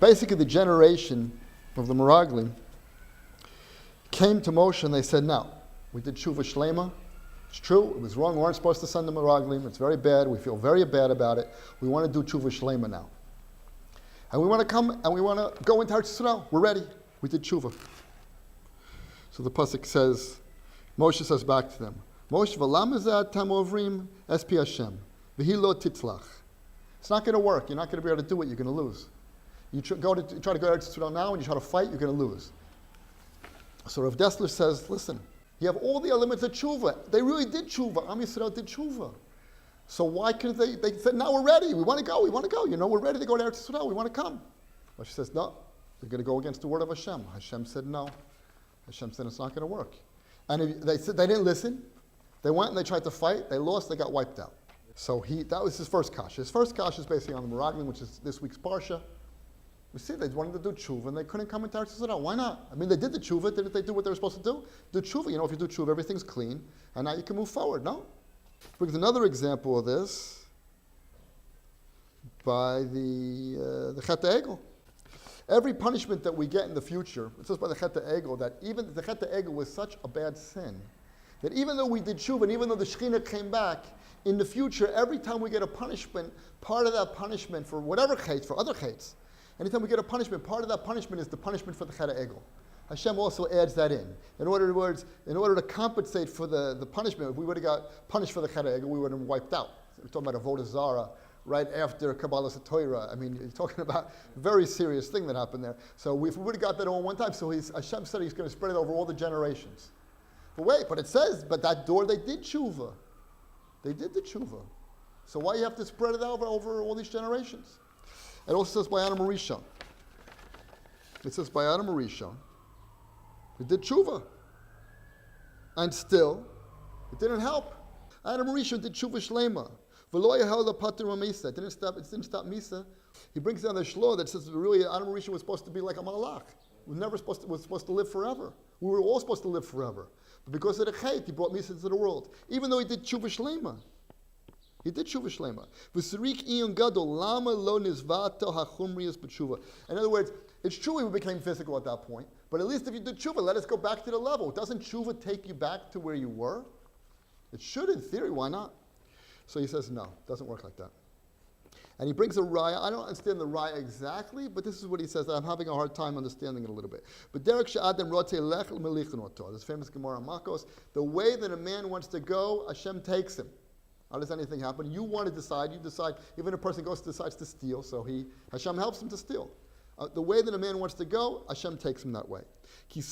Basically, the generation of the Meraglim came to Moshe and they said, "No, we did tshuva shlema. It's true, it was wrong. We weren't supposed to send the Meraglim. It's very bad. We feel very bad about it. We want to do tshuva shlema now. And we want to come and we want to go into Eretz Yisrael. We're ready. We did tshuva." So the pasuk says, Moshe says back to them, "Moshe v'lam ezeh atem ovrim es pi Hashem v'hi lo titzlach." It's not going to work. You're not going to be able to do it. You're going to lose. You try to go to Eretz Yisrael now and you try to fight, you're going to lose. So Rav Dessler says, listen, you have all the elements of tshuva. They really did tshuva. Am Yisrael did tshuva. So why couldn't they said, now we're ready. We want to go. You know, we're ready to go to Eretz Yisrael. We want to come. But she says, no, you're going to go against the word of Hashem. Hashem said no. Hashem said it's not going to work. And they said they didn't listen. They went and they tried to fight. They lost. They got wiped out. So that was his first kasha. His first kasha is basically on the Meraglim, which is this week's parsha. We see they wanted to do tshuva and they couldn't come into Eretz Yisrael. Why not? I mean, they did the tshuva. Didn't they do what they were supposed to do? Do tshuva. You know, if you do tshuva, everything's clean, and now you can move forward. No? Brings another example of this by the Chet HaEgel. Every punishment that we get in the future, it says by the Chet HaEgel that even the Chet HaEgel was such a bad sin that even though we did tshuva and even though the Shekhinah came back, in the future, every time we get a punishment, part of that punishment for whatever chates, for other chates, anytime we get a punishment, part of that punishment is the punishment for the Chet HaEgel. Hashem also adds that in. In order to compensate for the punishment, if we would have got punished for the Chet HaEgel, we would have been wiped out. We're talking about Avodah Zarah right after Kabbalah Satorah. I mean, you're talking about a very serious thing that happened there. So if we would have got that all one time, so Hashem said he's going to spread it over all the generations. But it says, but that door they did tshuva. They did the tshuva. So why you have to spread it out over all these generations? It also says by Adam Rishon. It says by Adam Rishon. They did tshuva. And still, it didn't help. Adam Rishon did tshuva shlema. V'lo yahel l'pater misa. It didn't stop misa. He brings down the shlo that says really Adam Rishon was supposed to be like a malach. Was supposed to live forever. We were all supposed to live forever. But because of the chait, he brought misa into the world. Even though he did tshuva shlema. He did tshuva shlema. V'sirik iyun gadol lama lo nizvato hachumrius b'tshuva. In other words, it's true we became physical at that point, but at least if you did tshuva, let us go back to the level. Doesn't tshuva take you back to where you were? It should in theory, why not? So he says no, it doesn't work like that. And he brings a raya. I don't understand the raya exactly, but this is what he says. I'm having a hard time understanding it a little bit. But Derek Sha'adam Rote Lech Melichin, this famous Gemara Makos, the way that a man wants to go, Hashem takes him. How does anything happen? You want to decide. You decide. Even a person decides to steal, so Hashem helps him to steal. The way that a man wants to go, Hashem takes him that way. He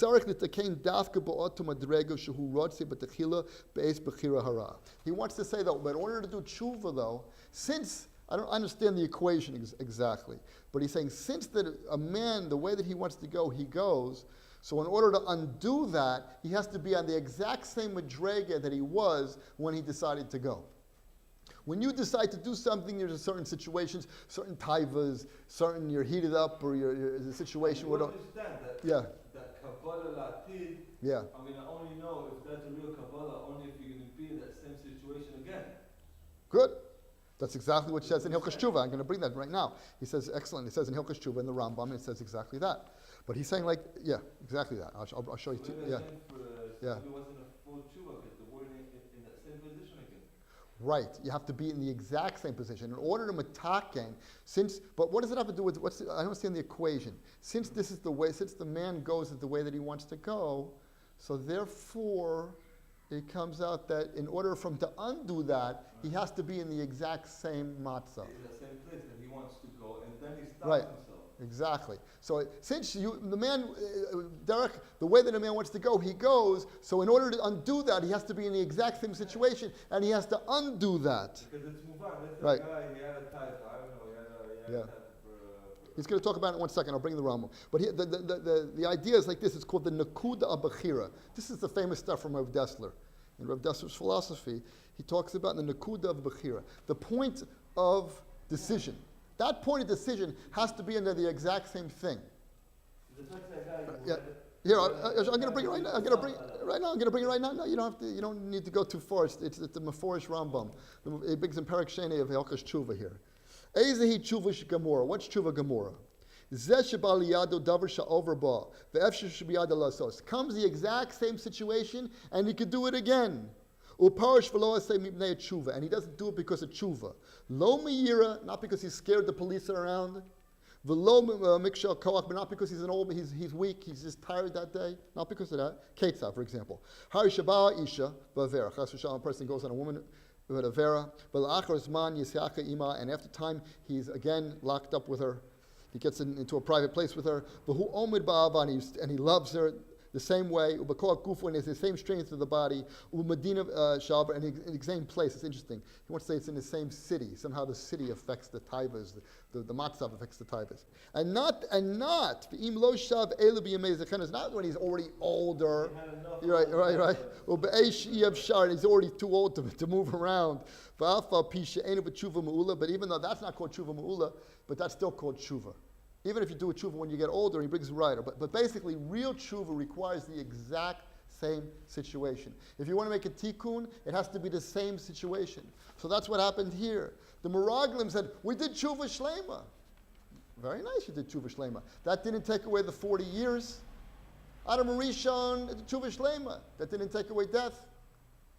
wants to say though, but in order to do tshuva though, since I don't understand the equation exactly, but he's saying since that a man, the way that he wants to go, he goes. So in order to undo that, he has to be on the exact same madrega that he was when he decided to go. When you decide to do something, there's certain situations, certain taivas, certain you're heated up or the situation. You understand that, that Kabbalah Latid, yeah. I'm going to only know if that's a real Kabbalah only if you're going to be in that same situation again. Good. That's exactly what it says in Hilchos Tshuva. I'm going to bring that right now. He says, excellent. He says in Hilchos Tshuva in the Rambam, it says exactly that. But he's saying exactly that. I'll show you. Yeah. It wasn't a full Tshuva, because the word in that same position again. Right. You have to be in the exact same position. In order to mataken, but what does it have to do with, I don't understand the equation. Since this is the way, since the man goes the way that he wants to go, so therefore, it comes out that in order for him to undo that, he has to be in the exact same matzah. In the same place that he wants to go, and then he stops himself. Exactly. So since the man, Derek, the way that a man wants to go, he goes. So in order to undo that, he has to be in the exact same situation, and he has to undo that. Because it's Muvan. Right. Guy, he had a type. I don't know. He had a type He's going to talk about it in 1 second. I'll bring the Rambam. But the idea is like this. It's called the Nakuda Abachira. This is the famous stuff from Rav Dessler. In Rav Dessler's philosophy, he talks about the Nakuda of Bechira, the point of decision. That point of decision has to be under the exact same thing. Here, I'm going to bring it right now. I'm going to bring it right now. No, you don't have to. You don't need to go too far. It's the Meforish Rambam. It brings in Perek Sheni of Hilchos Tshuva here. Ezehi Tshuva Gemora. What's Tshuva Gemora? Zeh sheba liyado davar sha'over ba, ve'efshar shebiyado lasos. Comes the exact same situation, and he could do it again. Uparish v'lo aseh mipnei tshuva, and he doesn't do it because of tshuva. Lo miyira, not because he's scared the police are around. V'lo mikshal koach, but not because he's weak, he's just tired that day. Not because of that. Ketzah, for example. Hari shaba isha v'avera. Chas v'shalom, a person goes on a woman with a vera. V'la'achar zman yisiacha ima, and after time he's again locked up with her. He gets into a private place with her. V'hu omid ba'ava, and he loves her the same way. U'b'koach gufu, and it's the same strength of the body. U'medina shalva, and in the same place. It's interesting. He wants to say it's in the same city. Somehow the city affects the taivas. The matzav affects the taivas. And not v'im lo shav elu b'yamei zechenos, not when he's already older. Right. U'be'esh yav shar, and he's already too old to move around. V'afa pi she'enu b'tshuva me'ula, but even though that's not called tshuva me'ula, but that's still called tshuva. Even if you do a tshuva when you get older, he brings it right. But basically, real tshuva requires the exact same situation. If you want to make a tikkun, it has to be the same situation. So that's what happened here. The Meraglim said, we did tshuva shlema. Very nice, you did tshuva shlema. That didn't take away the 40 years. Adam Rishon, tshuva shlema. That didn't take away death.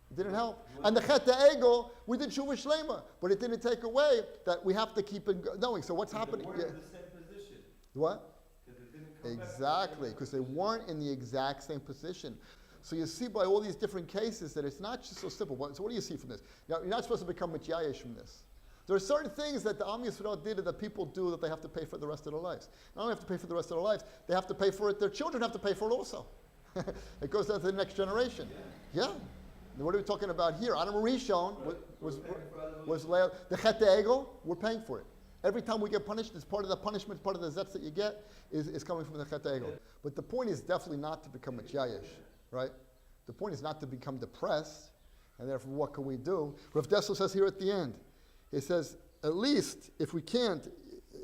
It didn't help. And the Chet Egel, we did tshuva shlema. But it didn't take away that we have to keep it going. So what's happening? What? Exactly, because they weren't in the exact same position. So you see by all these different cases that it's not just so simple. So what do you see from this? You're not supposed to become mityayesh from this. There are certain things that the Am Yisrael did that people do that they have to pay for the rest of their lives. Not only have to pay for the rest of their lives, they have to pay for it. Their children have to pay for it also. It goes down to the next generation. Yeah. What are we talking about here? Adam Rishon was the Chet Egel. We're paying for it. Every time we get punished, it's part of the punishment, part of the zetz that you get is coming from the Chet Egel. But the point is definitely not to become a tyayesh, right? The point is not to become depressed, and therefore what can we do? Rav Dessel says here at the end, he says, at least if we can't,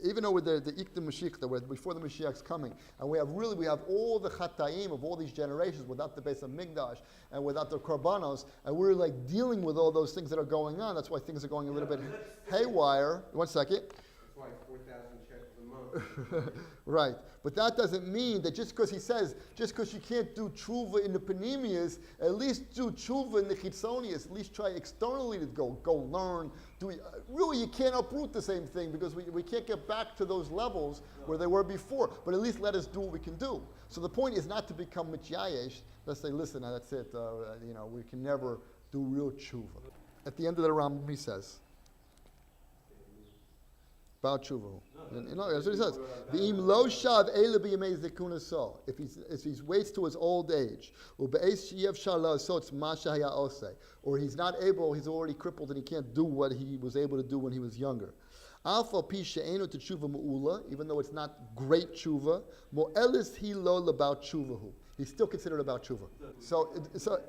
even though we're the Ikdim Mashiach, that we're before the Mashiach's coming, and we have all the Chataim of all these generations without the base of Migdash and without the Korbanos, and we're like dealing with all those things that are going on. That's why things are going a little bit haywire. 1 second. That's why 4,000 shekels a month. Right. But that doesn't mean that just because he says, just because you can't do tshuva in the panemias, at least do tshuva in the chitzonias, at least try externally to go learn. Really, you can't uproot the same thing because we can't get back to those levels where they were before. But at least let us do what we can do. So the point is not to become mityayesh. Let's say, listen, that's it. We can never do real tshuva. At the end of the Rambam, he says, about tshuva. That's what he says. V'im lo shav ele b'yamei zekuna so. If he waits to his old age, u'be'ez sheyev shala so it's masha haya oseh, or he's not able, he's already crippled and he can't do what he was able to do when he was younger. Alpha pi she'enu t'tshuva me'ula, even though it's not great tshuva, mo'elis hi lo l'baut tshuvahu. He's still considered about tshuva. So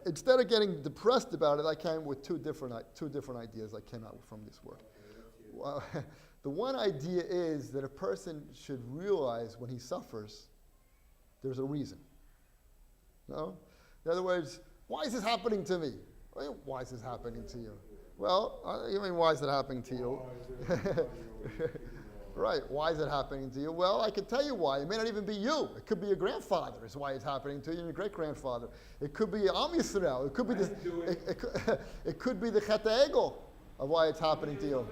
instead of getting depressed about it, I came with two different ideas I came out from this work. Well, the one idea is that a person should realize when he suffers, there's a reason. No? In other words, why is this happening to me? Why is this happening to you? Well, why is it happening to you? Right, why is it happening to you? Well, I can tell you why. It may not even be you. It could be your grandfather is why it's happening to you, and your great-grandfather. It could be Am Yisrael. It could be it could be the Chet Egel of why it's happening to you.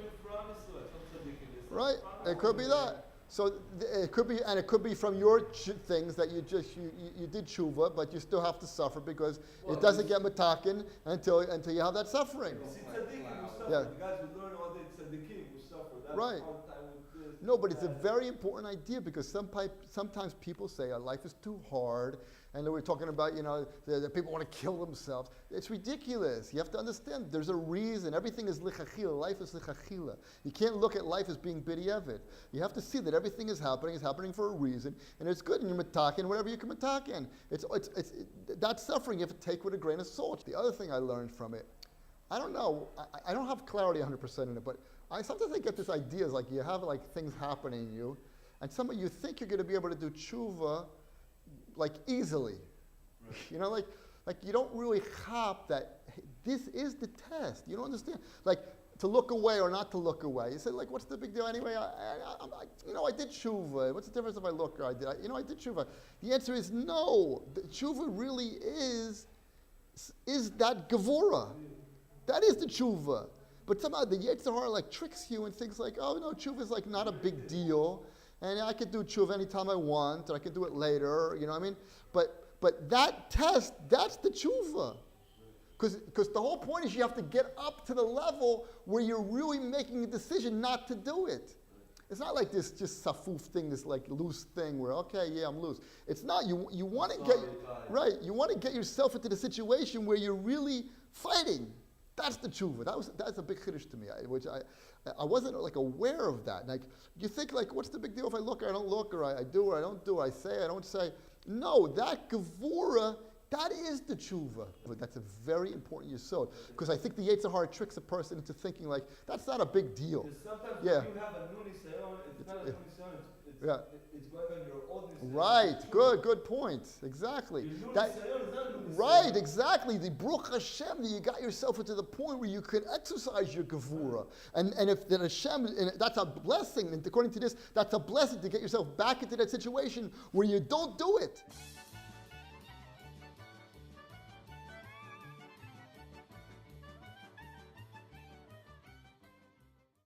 Right, it could be that. So it could be from your things that you did tshuva, but you still have to suffer because it doesn't get matakin until you have that suffering. Yeah. The guys who learn all day tzaddikim who suffer. That's right. No, but it's a very important idea because sometimes people say our life is too hard, and we're talking about that people want to kill themselves. It's ridiculous. You have to understand there's a reason. Everything is lichachila. Life is lichachila. You can't look at life as being bidiyevit. You have to see that everything is happening for a reason, and it's good. And you're matakin whatever you can matakin. That suffering you have to take with a grain of salt. The other thing I learned from it, I don't know. I don't have clarity 100% in it, but sometimes I get this idea, like you have things happening to you, and you think you're going to be able to do tshuva easily. Right. Like you don't really chop that this is the test. You don't understand. to look away or not to look away. You say, like, what's the big deal anyway? I did tshuva. What's the difference if I look or I did? I did tshuva. The answer is no. The tshuva really is that gevura. That is the tshuva. But somehow the Yetzer Hara like tricks you and thinks like, oh no, tshuva is like not a big deal, and I could do tshuva anytime I want, or I could do it later. You know what I mean? But that test, that's the tshuva. Because the whole point is you have to get up to the level where you're really making a decision not to do it. It's not like this just safuf thing, this like loose thing where, okay, yeah, I'm loose. It's not. You want to get, right, you want to get yourself into the situation where you're really fighting. That's the tshuva. That's a big chiddush to me, which I wasn't like aware of that. Like you think like, what's the big deal if I look or I don't look, or I do or I don't do, or I say, I don't say. No, that gevura, that is the tshuva. But that's a very important yesod, because I think the Yetzer Hara tricks a person into thinking like, that's not a big deal. Because sometimes Yeah. when you have a new nisayon, it's not a new nisayon, it's going on your old nisayon. Right, good point. Exactly. Your new That, nisayon is not a new nisayon. right, exactly. The Baruch Hashem, that you got yourself into the point where you can exercise your gevura. And if that Hashem, and that's a blessing, and according to this, that's a blessing to get yourself back into that situation where you don't do it.